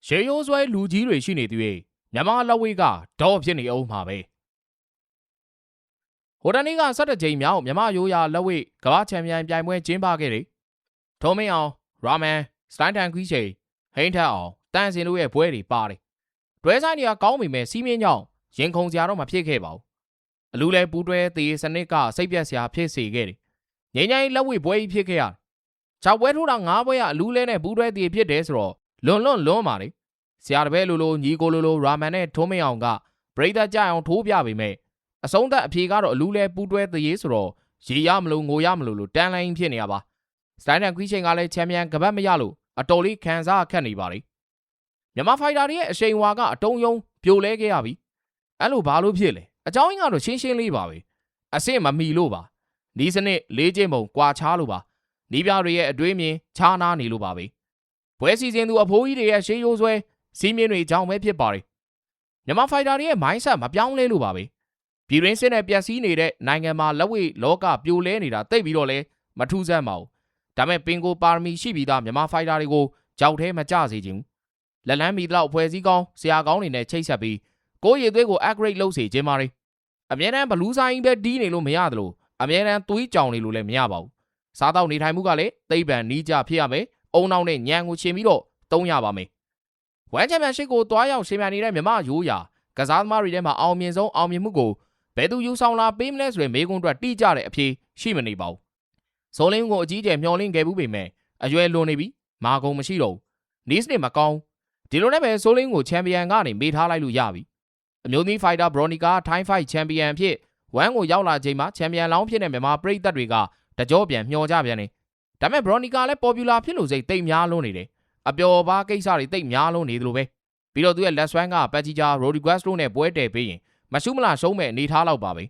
ရေရိုးစွဲလူကြီးတွေရှိနေသူရဲ့မြန်မာလက်ဝဲကဒေါ်ဖြစ်နေအောင်မှာပဲဟိုတနေ့က17ကြိမ်မြောက်မြန်မာရိုးရာလက်ဝဲကမ္ဘာချန်ပီယံပြိုင်ပွဲကျင်းပခဲ့တယ်။ထုံးမင်းအောင်ရာမန်စတိုင်းတန်ခွီးချိန်ဟိန်းထက်အောင်တန်စင်တို့ရဲ့ပွဲတွေပါတယ်။တွဲဆိုင်တွေကကောင်းပေမဲ့စီးမင်းကြောင့်ရင်ခုန်စရာတော့မဖြစ်ခဲ့ပါဘူး။အလူလဲပူးတွဲသေးစနစ်ကစိတ်ပြက်စရာဖြစ်စေခဲ့တယ်။ငိမ့်ငိမ့်လက်ဝဲပွဲကြီးဖြစ်ခဲ့ရတယ်။၆ပွဲထိုးတာ9ပွဲကအလူလဲနဲ့ပူးတွဲသေးဖြစ်တယ်ဆိုတော့လွန်ပါလေ။ဆရာတပည့်လိုညီကိုလိုရာမန်နဲ့ထုံးမင်းအောင်ကပရိသတ်ကြအောင်ထိုးပြပေမဲ့အဆုံးသတ်အဖြေကတော့အလူလဲပူးတွဲသေးဆိုတော့ရေရမလို့ငိုရမလို့တန်လိုင်းဖြစ်နေရပါစတိုင်းတန်ခွီးချိန်ကလည်းချန်ပီယံကပတ်မရလို့အတော်လေးခံစားခက်နေပါလေမြန်မာဖိုက်တာတွေရဲ့အရှိန်ဝါကအတုံးယုံပြိုလဲခဲ့ရပြီအဲ့လိုဘာလို့ဖြစ်လဲအကြောင်းရင်းကတော့ရှင်းလေးပါပဲအဆင့်မမီလို့ပါနီးစနစ်လေးကျင်းပုံကွာခြားလို့ပါနီးပြတွေရဲ့အတွေးမြင်ခြားနာနေလို့ပါပဲပွဲစီစဉ်သူအဖိုးကြီးတွေရဲ့ရှေးရိုးဆွဲစီးမြင့်တွေကြောင့်ပဲဖြစ်ပါတယ်မြန်မာဖိုက်တာတွေရဲ့ mindset မပြောင်းလဲလို့ပါပဲပြည်ရင်းစစ်နဲ့ပျက်စီးနေတဲ့နိုင်ငံမှာလက်ဝဲလောကပြိုလဲနေတာတိတ်ပြီးတော့လဲမထူးဆန်းပါဘူးဒါမဲ့ပင်ကိုပါရမီရှိပြီးသားမြန်မာဖိုက်တာတွေကိုကြောက်ထဲမကြစေချင်ဘူးလက်လန်းမီတော့အဖွဲ့စည်းကောင်းဆရာကောင်းတွေနဲ့ချိတ်ဆက်ပြီးကိုယ့်ရည်သွေးကို upgrade လုပ်စေခြင်းပါလေအမြဲတမ်းဘလူးဆိုင်ပဲတီးနေလို့မရသလိုအမြဲတမ်းသွေးကြောင်နေလို့လည်းမရပါဘူးစားတော့နေထိုင်မှုကလည်းသိပ္ပံနီးကြဖြစ်ရမယ်အုံနောက်နဲ့ညံကိုရှင်ပြီးတော့သုံးရပါမယ်ဝမ်ချန်ပီယံရှစ်ကိုတွားရောက်ရှင်ပြနေတဲ့မြမရိုးရာကစားသမားတွေထဲမှာအောင်မြင်ဆုံးအောင်မြင်မှုကိုဘယ်သူယူဆောင်လာပေးမလဲဆိုတဲ့မေးခွန်းအတွက်တိကျတဲ့အဖြေရှိမနေပါဘူးဇော်လင်းကိုအကြီးကျယ်မျှော်လင့်ခဲ့ဘူးပေမဲ့အရွယ်လွန်နေပြီမာကုံမရှိတော့ဘူးနီးစနစ်မကောင်းဒီလိုနဲ့ပဲဇော်လင်းကိုချန်ပီယံကနေမေးထားလိုက်လို့ရပြီအမျိုးသမီးဖိုက်တာဘရိုနီကာထိုင်းဖိုက်ချန်ပီယံဖြစ်ဝမ်ကိုရောက်လာချိန်မှာချန်ပီယံလောင်းဖြစ်တဲ့မြန်မာပရိသတ်တွေကတကြောပြန်မျှော်ကြပြန်နေဒါမဲ့ဘရိုနီကာလည်းပေါ်ပူလာဖြစ်လို့စိတ်တိတ်များလွန်းနေတယ်အပျော်ပါကိစ္စတွေတိတ်များလွန်းနေသလိုပဲပြီးတော့သူရဲ့လက်ဆွမ်းကပတ်ကြီးဂျာရိုဒီဂွက်စ်တို့နဲ့ပွဲတည်ပေးရင်မရှုမလားရှုံးမဲ့အနေထားလောက်ပါပဲ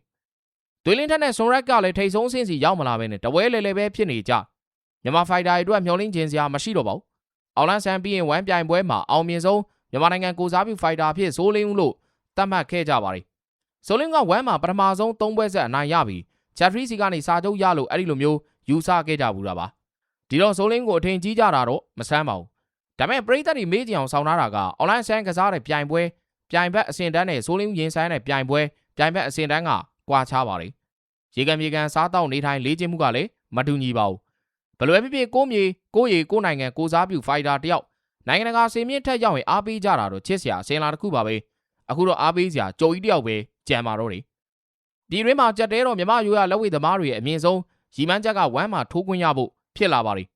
သွေးလင်းထက်နဲ့ဆွန်ရက်ကလည်းထိတ်ဆုံးဆင်းစီရောက်မလာပဲနဲ့တပွဲလေလေပဲဖြစ်နေကြမြန်မာဖိုက်တာတွေအတွက်မျှော်လင့်ခြင်းစရာမရှိတော့ပါဘူးအောင်လန်းဆန်ပြီးရင်ဝမ်ပြိုင်ပွဲမှာအောင်မြင်ဆုံးမြန်မာနိုင်ငံကိုစားပြုဖိုက်တာဖြစ်ဇိုးလင်းဦးလို့သတ်မှတ်ခဲ့ကြပါတယ်ဇိုးလင်းကဝမ်မှာပထမဆုံး3ပွဲဆက်အနိုင်ရပြီးချက်ထရီစီကနေစာချုပ်ရလို့အဲ့ဒီလိုမျိုးယူဆခဲ့ကြဘူးတာပါဒီတော့ဇိုးလင်းကိုအထင်ကြီးကြတာတော့မဆန်းပါဘူးဒါပေမဲ့ပရိသတ်တွေမေးကြအောင်ဆောင်ထားတာကအွန်လိုင်းဆန်ကစားတဲ့ပြိုင်ပွဲပြိုင်ဘက်အဆင့်တန်းနဲ့ဇိုးလင်းရင်ဆိုင်တဲ့ပြိုင်ပွဲပြိုင်ဘက်အဆင့်တန်းကကွာခြားပါတယ်ရေကန်မြေကန်စားတောက်နေထိုင်လေ့ကျင့်မှုကလည်းမတူညီပါဘူးဘလွယ်ပြပြကိုမြေကိုရီကိုနိုင်ငံကိုစားပြုဖိုက်တာတယောက်နိုင်ငံတကာစင်မြင့်ထက်ရောက်ရင်အားပေးကြတာတော့ချစ်စရာအစင်လာတစ်ခုပါပဲအခုတော့အားပေးစရာကြိုကြီးတယောက်ပဲကြံပါတော့တယ်ပြည်တွင်းမှာကြက်တဲတော့မြမရိုးရလက်ဝဲသမားတွေရဲ့အမြင့်ဆုံးရီမန်းချက်ကဝမ်မှာထိုးခွင့်ရဖို့ဖြစ်လာပါလိမ့်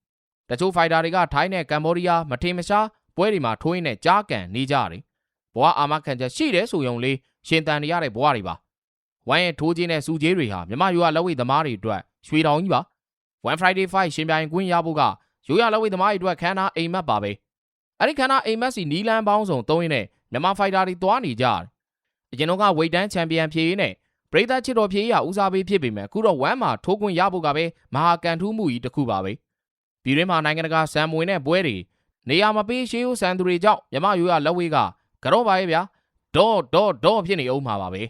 တချို့ဖိုက်တာတွေကထိုင်းနဲ့ကမ္ဘောဒီးယားမထင်မရှားပွဲတွေမှာထိုးရင်းနဲ့ကြားကန်နေကြတယ်ဘွားအာမခံချက်ရှိတယ်ဆိုရုံလေးရှင်တန်နေရတဲ့ဘွားတွေပါဝမ်ရဲ့ထိုးခြင်းနဲ့စူးကြေးတွေဟာမြမရိုးရလက်ဝဲသမားတွေအတွက်ရွှေတောင်ကြီးပါOne Friday Fight ရှင်ပြိုင်ခွင့်ရဖို့ကရိုးရလက်ဝဲသမားတွေအတွက်ခန်းနာအိမ်မက်ပါပဲအဲ့ဒီခန်းနာအိမ်မက်စီနီလန်းပေါင်းစုံသုံးရင်းနဲ့မြန်မာဖိုက်တာတွေတွားနေကြတယ်အရင်တော့ကဝိတ်တန်းချန်ပီယံဖြေရေးနဲ့ပရိသတ်ချစ်တော်ဖြေရေးရဦးစားပေးဖြစ်ပေမဲ့အခုတော့ဝမ်မှာထိုးခွင့်ရဖို့ကပဲမဟာကန်ထူးမှုကြီးတစ်ခုပါပဲပြည်တွင်းမှာနိုင်ငံတကာစံမွေနဲ့ပွဲတွေနေရာမပေးရှေးဦးစံသူတွေကြောင့်မြမရိုးရလက်ဝဲကကတော့ပါရဲ့ဗျာဒေါ်ဖြစ်နေအောင်မှာပါပဲ